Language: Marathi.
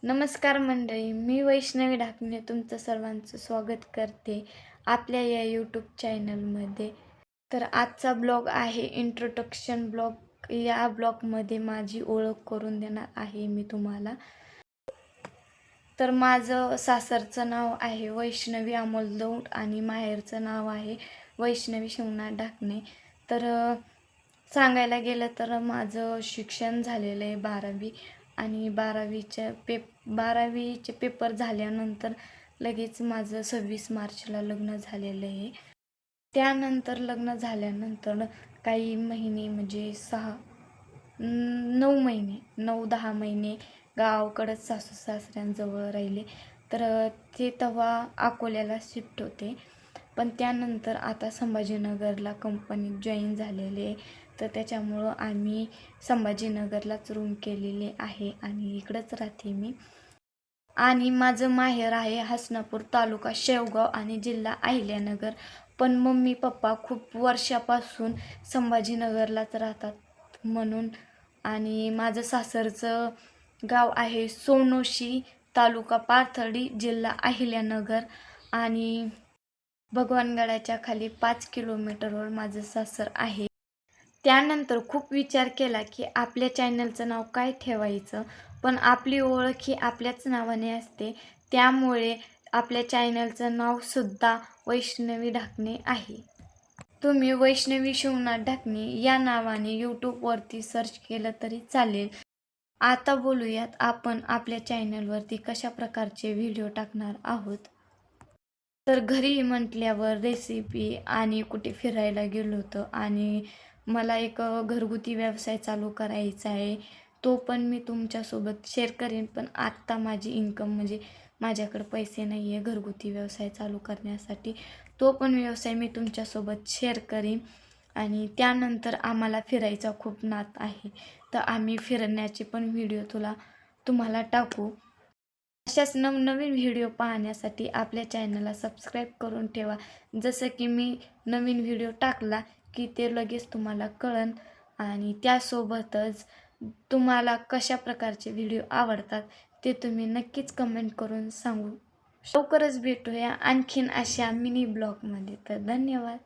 नमस्कार मंडळी, मी वैष्णवी ढाकणे तुमचं सर्वांचं स्वागत करते आपल्या या यूट्यूब चॅनलमध्ये. तर आजचा ब्लॉग आहे इंट्रोडक्शन ब्लॉग. या ब्लॉगमध्ये माझी ओळख करून देणार आहे मी तुम्हाला. तर माझं सासरचं नाव आहे वैष्णवी अमोल दौंड आणि माहेरचं नाव आहे वैष्णवी शिवनाथ ढाकणे. तर सांगायला गेलं तर माझं शिक्षण झालेलं आहे 12वी आणि 12वीचे पेपर झाल्यानंतर लगेच माझं 26 मार्चला लग्न झालेलं आहे. त्यानंतर लग्न झाल्यानंतर काही महिने म्हणजे 9 महिने 9-10 महिने गावाकडंच सासू सासऱ्यांजवळ राहिले. तर ते तेव्हा अकोल्याला शिफ्ट होते. पण त्यानंतर आता संभाजीनगरला कंपनीत जॉईन झालेले. तर त्याच्यामुळं आम्ही संभाजीनगरलाच रूम केलेले आहे आणि इकडंच राहते मी. आणि माझं माहेर आहे हसनापूर, तालुका शेवगाव आणि जिल्हा अहिल्यानगर. पण मम्मी पप्पा खूप वर्षापासून संभाजीनगरलाच राहतात म्हणून. आणि माझं सासरचं गाव आहे सोनोशी, तालुका पाथर्डी, जिल्हा अहिल्यानगर आणि भगवानगडाच्या खाली 5 किलोमीटरवर माझं सासर आहे. त्यानंतर खूप विचार केला की आपल्या चॅनलचं नाव काय ठेवायचं, पण आपली ओळख ही आपल्याच नावाने असते. त्यामुळे आपल्या चॅनलचं नावसुद्धा वैष्णवी ढाकणे आहे. तुम्ही वैष्णवी शिवनाथ ढाकणे या नावाने यूट्यूबवरती सर्च केलं तरी चालेल. आता बोलूयात आपण आपल्या चॅनलवरती कशा प्रकारचे व्हिडिओ टाकणार आहोत. तर घरी म्हटल्यावर रेसिपी आणि कुठे फिरायला गेलो होतो आणि मला एक घरगुती व्यवसाय चालू करायचा आहे. तो पण मी तुमच्यासोबत शेअर करेन. पण आत्ता माझी इन्कम म्हणजे माझ्याकडे पैसे नाही आहे घरगुती व्यवसाय चालू करण्यासाठी. तो पण व्यवसाय मी तुमच्यासोबत शेअर करीन. आणि त्यानंतर आम्हाला फिरायचा खूप नाद आहे. तर आम्ही फिरण्याचे पण व्हिडिओ तुम्हाला टाकू. अशाच नवनवीन व्हिडिओ पाहण्यासाठी आपल्या चॅनलला सबस्क्राईब करून ठेवा. जसं की मी नवीन व्हिडिओ टाकला की ते लगेच तुम्हाला कळेल. आणि त्यासोबतच तुम्हाला कशा प्रकारचे व्हिडिओ आवडतात ते तुम्ही नक्कीच कमेंट करून सांगू. लवकरच भेटूया आणखीन अशा मिनी ब्लॉगमध्ये. तर धन्यवाद.